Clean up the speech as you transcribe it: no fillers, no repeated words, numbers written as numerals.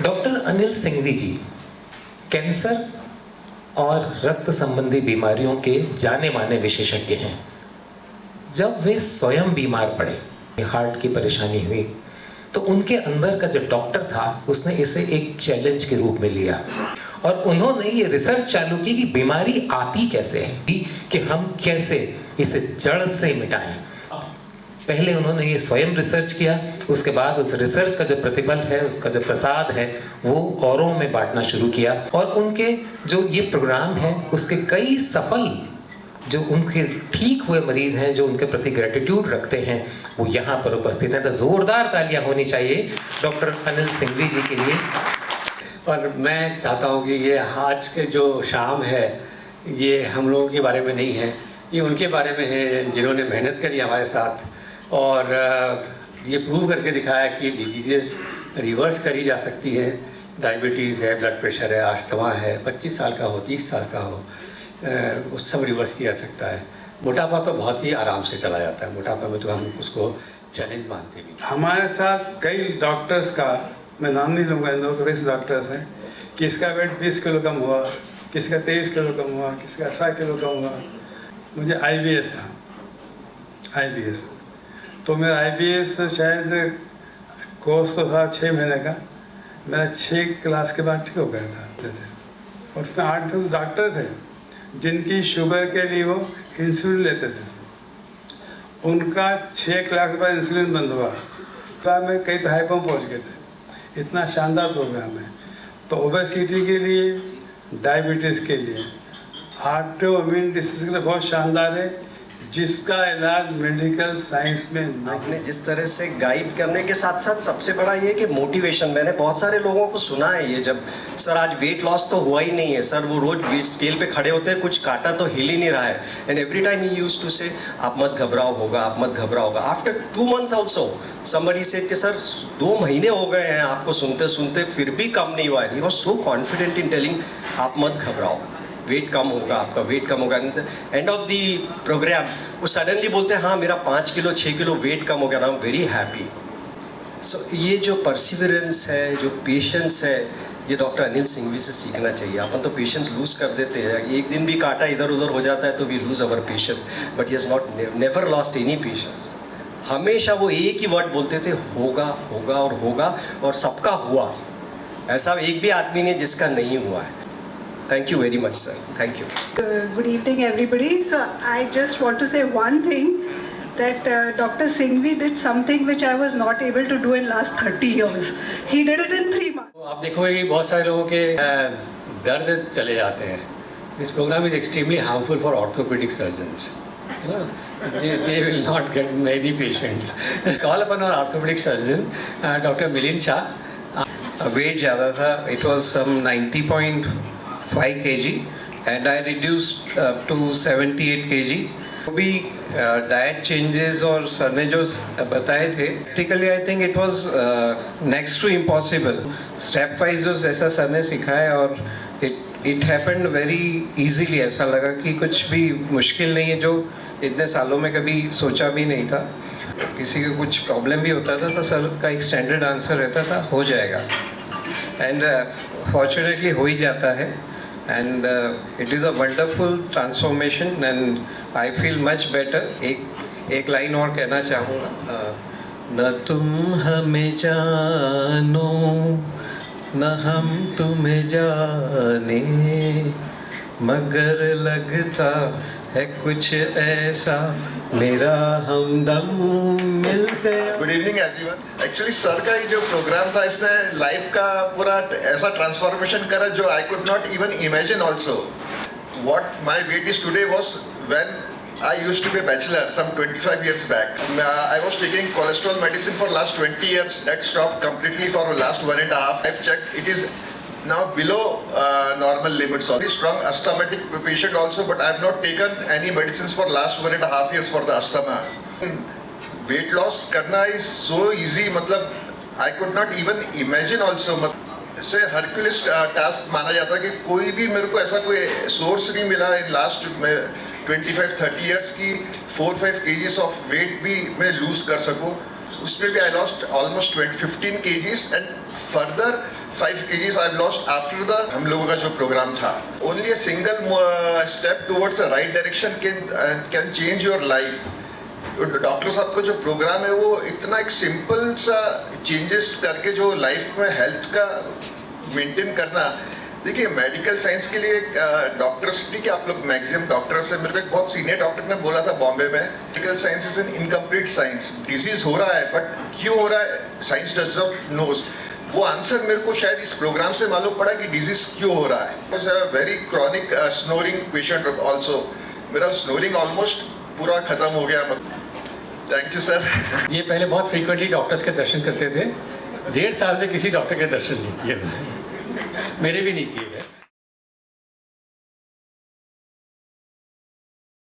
Doctor Anil Singhvi जी cancer और रक्त संबंधी बीमारियों के जाने माने विशेषज्ञ हैं। जब वे स्वयं बीमार पड़े, हार्ट की परेशानी हुई, तो उनके अंदर का जो डॉक्टर था उसने इसे एक चैलेंज के रूप में लिया और उन्होंने ये रिसर्च चालू की कि बीमारी आती कैसे है, कि हम कैसे इसे जड़ से मिटाएं। पहले उन्होंने ये स्वयं रिसर्च किया, उसके बाद उस रिसर्च का जो प्रतिफल है, उसका जो प्रसाद है, वो औरों में बांटना शुरू किया और उनके जो ये प्रोग्राम है उसके कई सफल जो उनके ठीक हुए मरीज हैं, जो उनके प्रति ग्रेटिट्यूड रखते हैं, वो यहाँ पर उपस्थित हैं। तो जोरदार तालियां होनी चाहिए डॉक्टर अनिल सिंघवी जी के लिए। पर मैं चाहता हूँ कि ये आज के जो शाम है ये हम लोगों के बारे में नहीं है, ये उनके बारे में है जिन्होंने मेहनत करी हमारे साथ और ये प्रूव करके दिखाया कि डिजीज़ रिवर्स करी जा सकती है। डायबिटीज़ है, ब्लड प्रेशर है, अस्थमा है, 25 साल का हो, 30 साल का हो, वो सब रिवर्स किया जा सकता है। मोटापा तो बहुत ही आराम से चला जाता है, मोटापा में तो हम उसको चैलेंज मानते भी। हमारे साथ कई डॉक्टर्स का, मैं नाम नहीं लूँगा, इन लोग रिस्क डॉक्टर्स हैं, किसका वेट 20 किलो कम हुआ, किसका 23 किलो कम हुआ, किसका 18 किलो कम हुआ। मुझे IBS था, IBS तो मेरा IBS शायद कोर्स तो था 6 महीने का, मेरा 6 क्लास के बाद ठीक हो गया था जैसे। और उसमें 8-10 डॉक्टर थे जिनकी शुगर के लिए वो इंसुलिन लेते थे, उनका 6 क्लास के बाद इंसुलिन बंद हुआ। बाद में कई तो हाइपों पहुँच गए थे। इतना शानदार प्रोग्राम है। तो ओबेसिटी के लिए, डायबिटीज़ के लिए, ऑटोइम्यून डिसीज के लिए बहुत शानदार है, जिसका इलाज मेडिकल साइंस में नहीं। आपने जिस तरह से गाइड करने के साथ साथ सबसे बड़ा ये कि मोटिवेशन, मैंने बहुत सारे लोगों को सुना है ये, जब सर आज वेट लॉस तो हुआ ही नहीं है सर, वो रोज वेट स्केल पे खड़े होते हैं, कुछ काटा तो हिल ही नहीं रहा है, and every time he used to से आप मत घबराओ होगा, आप मत घबराओ होगा। After 2 months also somebody said कि सर 2 महीने हो गए हैं आपको सुनते सुनते फिर भी कम नहीं हुआ है। He was so confident in telling आप मत घबराओ, वेट कम होगा, आपका वेट कम होगा। एंड ऑफ द प्रोग्राम वो सडनली बोलते हैं हाँ मेरा 5 किलो 6 किलो वेट कम हो गया ना, वेरी हैप्पी। सो ये जो परसिवरेंस है, जो पेशेंस है, ये डॉक्टर अनिल सिंघवी से सीखना चाहिए। अपन तो पेशेंस लूज कर देते हैं, एक दिन भी काटा इधर उधर हो जाता है तो we lose our patience, but he has not never lost any patience. हमेशा वो एक ही वर्ड बोलते थे, होगा होगा और होगा, और सबका हुआ। ऐसा एक भी आदमी नहीं जिसका नहीं हुआ है। Thank you very much, sir. Thank you. Good evening, everybody. So I just want to say one thing, that Dr. Singhvi did something which I was not able to do in last 30 years. He did it in 3 months. आप देखोगे कि बहुत सारे लोगों के दर्द चले जाते हैं। This program is extremely harmful for orthopedic surgeons. They will not get many patients. Call upon our orthopedic surgeon, Dr. Milind Shah. Weight ज़्यादा था, it was some 90.5 kg and I reduced to 78 kg. वो भी diet changes और sir ने जो बताए थे, practically I think it was next to impossible. Step wise जो जैसा सर ने सिखाया और इट हैपेंड वेरी इजीली, ऐसा लगा कि कुछ भी मुश्किल नहीं है, जो इतने सालों में कभी सोचा भी नहीं था। किसी को कुछ प्रॉब्लम भी होता था तो सर का एक स्टैंडर्ड आंसर रहता था, हो जाएगा, एंड फॉर्चुनेटली हो ही जाता है। And it is a wonderful transformation and I feel much better. एक लाइन और कहना चाहूँगा, न तुम हमें जानो न हम तुम्हें जाने, मगर लगता है कुछ ऐसा मेरा हमदम मिल गया। Good evening everyone. Actually sir का ये जो प्रोग्राम था, इसने लाइफ का पूरा ऐसा ट्रांसफॉर्मेशन करा जो I could not even imagine also. What my weight is today was when I used to be a bachelor some 25 years back. I was taking cholesterol medicine for last 20 years. That stopped completely for last 1.5. I've checked, it is now below normal limits. Very strong asthmatic patient also, but I have not taken any medicines for last 1.5 years for the asthma. Weight loss करना is so easy, मतलब I could not even imagine also. से Hercules task माना जाता है कि कोई भी मेरे को ऐसा कोई सोर्स नहीं मिला इन लास्ट 25-30 इयर्स की 4-5 kgs ऑफ वेट भी मैं लूज कर सकूं। उसमें भी I lost almost 15 kgs and further 5 kgs I've lost after the हम लोगों का जो प्रोग्राम था. Only a single step towards the right direction can change your life. Doctor साहब का जो प्रोग्राम है वो इतना एक सिंपल सा चेंजेस करके जो लाइफ में हेल्थ का मेंटेन करना. देखिए मेडिकल साइंस के लिए डॉक्टर्स, ठीक है आप लोग मैक्सिमम डॉक्टर्स हैं, मेरे को एक बहुत सीनियर डॉक्टर ने बोला था बॉम्बे में, medical science is an incomplete science. Disease हो रहा है बट क्यों हो रहा है साइंस डज नॉट नोज. वो आंसर मेरे को शायद इस प्रोग्राम से मालूम पड़ा कि डिजीज क्यों हो रहा है. Was a very chronic snoring patient also. मेरा स्नोरिंग ऑलमोस्ट पूरा खत्म हो गया. Thank you sir. ये पहले बहुत फ्रीक्वेंटली डॉक्टर्स के दर्शन करते थे. 1.5 साल से किसी डॉक्टर के दर्शन नहीं किए, मेरे भी नहीं किए.